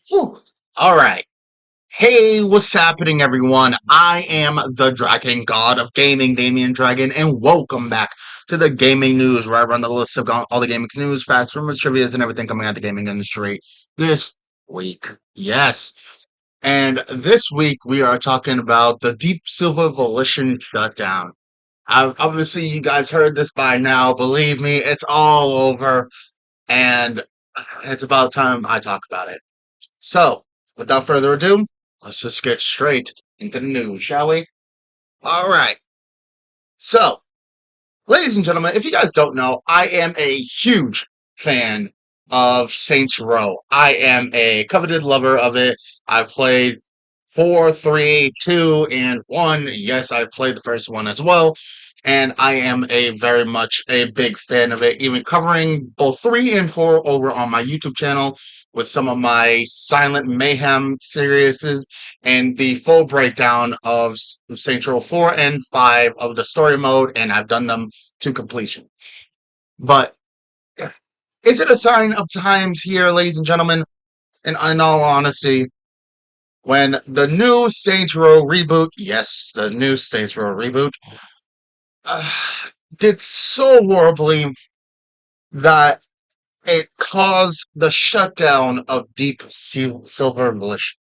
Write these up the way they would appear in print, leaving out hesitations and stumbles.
Whew. All right. Hey, what's happening, everyone? I am the Dragon God of Gaming, Damian Dragon, and welcome back to the gaming news, where I run the list of all the gaming news, facts, rumors, trivias, and everything coming out of the gaming industry this week. Yes. And this week we are talking about the Deep Silver Volition shutdown. Obviously, you guys heard this by now. Believe me, it's all over, and it's about time I talk about it. So, without further ado, let's just get straight into the news, shall we? All right. So, ladies and gentlemen, if you guys don't know, I am a huge fan of Saints Row. I am a coveted lover of it. I've played 4, 3, 2, and 1. Yes, I've played the first one as well. And I am a very much a big fan of it, even covering both 3 and 4 over on my YouTube channel with some of my Silent Mayhem series and the full breakdown of Saints Row 4 and 5 of the story mode, and I've done them to completion. But is it a sign of times here, ladies and gentlemen? And in all honesty, when the new Saints Row reboot, yes, the new Saints Row reboot, uh, did so horribly that it caused the shutdown of Deep Silver Volition.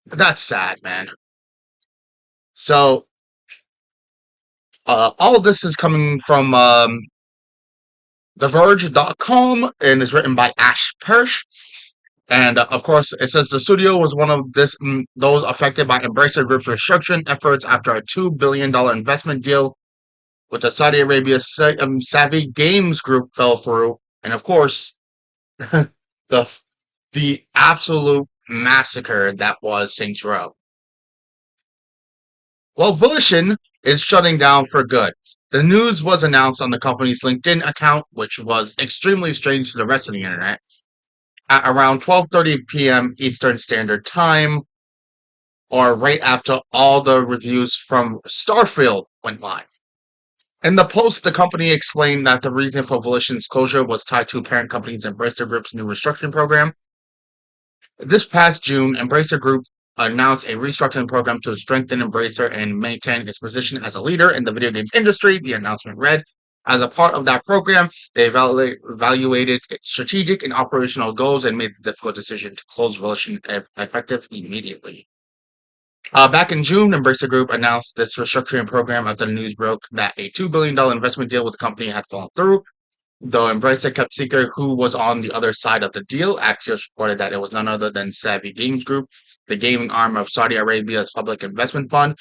That's sad, man. So, all of this is coming from TheVerge.com and is written by Ash Persh. And of course, it says the studio was one of those affected by Embracer Group's restructuring efforts after a $2 billion investment deal with the Saudi Arabia Savvy Games Group fell through. And of course, the the absolute massacre that was Saints Row. Well, Volition is shutting down for good. The news was announced on the company's LinkedIn account, which was extremely strange to the rest of the internet, at around 12:30 p.m. Eastern Standard Time, or right after all the reviews from Starfield went live. In the post, the company explained that the reason for Volition's closure was tied to parent company's Embracer Group's new restructuring program. This past June, Embracer Group announced a restructuring program to strengthen Embracer and maintain its position as a leader in the video games industry, the announcement read. As a part of that program, they evaluated strategic and operational goals and made the difficult decision to close Volition effective immediately. Back in June, Embracer Group announced this restructuring program after the news broke that a $2 billion investment deal with the company had fallen through. Though Embracer kept secret who was on the other side of the deal, Axios reported that it was none other than Savvy Games Group, the gaming arm of Saudi Arabia's public investment fund.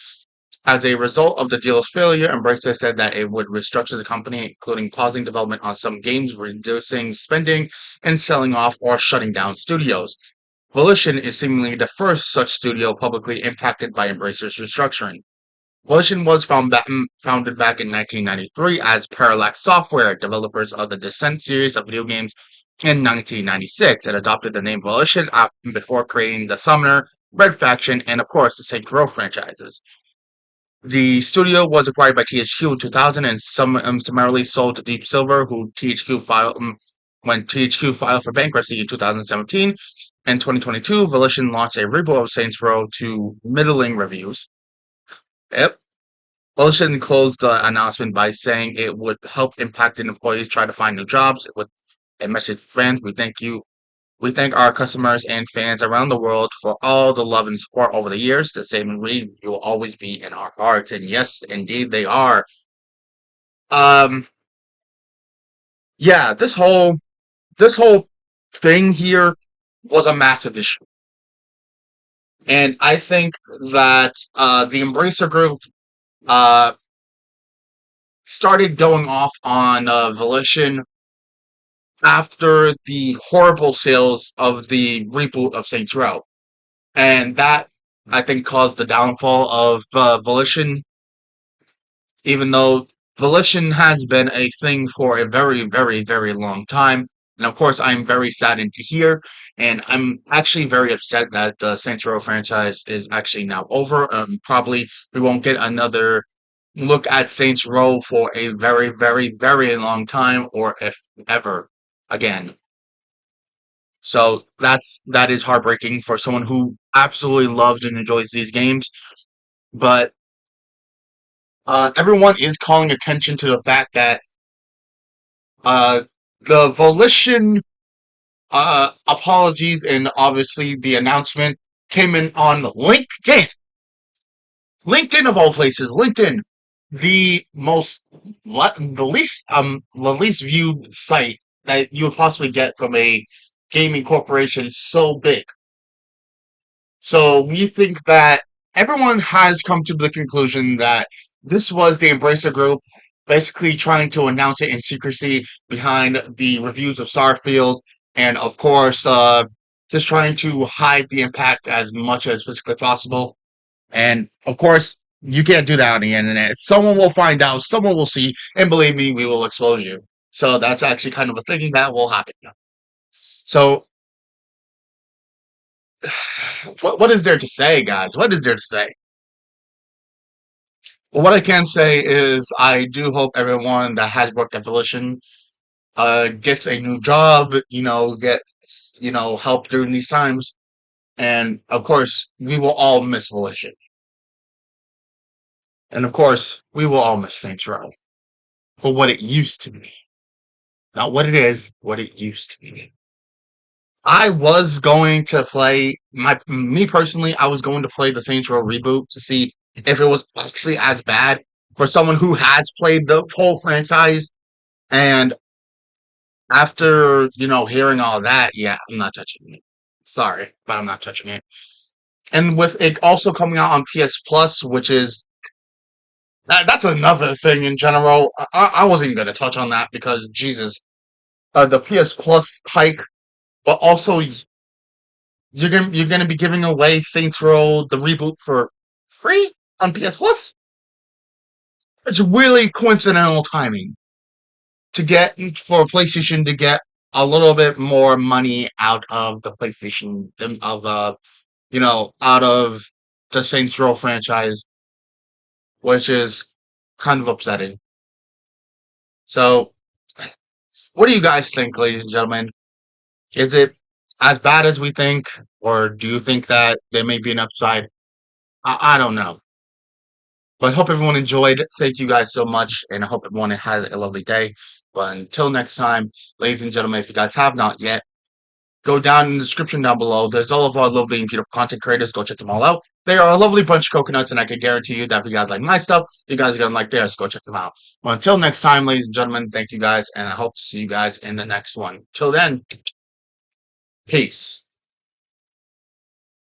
As a result of the deal's failure, Embracer said that it would restructure the company, including pausing development on some games, reducing spending, and selling off or shutting down studios. Volition is seemingly the first such studio publicly impacted by Embracer's restructuring. Volition was founded back in 1993 as Parallax Software, developers of the Descent series of video games. In 1996, it adopted the name Volition before creating the Summoner, Red Faction, and of course the Saints Row franchises. The studio was acquired by THQ in 2000 and summarily sold to Deep Silver, who THQ filed when THQ filed for bankruptcy in 2017. In 2022, Volition launched a reboot of Saints Row to middling reviews. Yep. Volition closed the announcement by saying it would help impacted employees try to find new jobs. With a message for fans, we thank you. We thank our customers and fans around the world for all the love and support over the years. The same and read, you will always be in our hearts. And yes, indeed they are. Um, yeah, this whole thing here was a massive issue. And I think that the Embracer Group uh, started going off on Volition after the horrible sales of the reboot of Saints Row. And that, I think, caused the downfall of Volition, even though Volition has been a thing for a very, very, very long time. And of course, I'm very saddened to hear, and I'm actually very upset that the Saints Row franchise is actually now over. Probably we won't get another look at Saints Row for a very, very, very long time, or if ever again. So that is heartbreaking for someone who absolutely loves and enjoys these games. But everyone is calling attention to the fact that uh, the Volition apologies and obviously the announcement came in on LinkedIn. LinkedIn of all places, LinkedIn, the the least viewed site that you would possibly get from a gaming corporation so big. So we think that everyone has come to the conclusion that this was the Embracer Group basically trying to announce it in secrecy behind the reviews of Starfield, and of course, just trying to hide the impact as much as physically possible. And of course, you can't do that on the internet. Someone will find out, someone will see, and believe me, we will expose you. So that's actually kind of a thing that will happen. So, what is there to say, guys? What is there to say? Well, what I can say is I do hope everyone that has worked at Volition gets a new job, gets, help during these times. And of course, we will all miss Volition. And of course, we will all miss Saints Row for what it used to be. Not what it is, what it used to be. I was going to play me personally, I was going to play the Saints Row reboot to see if it was actually as bad for someone who has played the whole franchise. And after, hearing all that, yeah, I'm not touching it. Sorry, but I'm not touching it. And with it also coming out on PS Plus, which is that's another thing in general. I wasn't even gonna touch on that because Jesus, the PS Plus hike, but also you're gonna be giving away Saints Row the reboot for free on PS Plus. It's really coincidental timing to get for PlayStation to get a little bit more money out of the PlayStation of out of the Saints Row franchise, which is kind of upsetting. So, what do you guys think, ladies and gentlemen? Is it as bad as we think, or do you think that there may be an upside? I don't know. But I hope everyone enjoyed. Thank you guys so much, and I hope everyone has a lovely day. But until next time, ladies and gentlemen, if you guys have not yet, go down in the description down below. There's all of our lovely and beautiful content creators. Go check them all out. They are a lovely bunch of coconuts, and I can guarantee you that if you guys like my stuff, you guys are going to like theirs. Go check them out. Well, until next time, ladies and gentlemen, thank you guys, and I hope to see you guys in the next one. Till then, peace.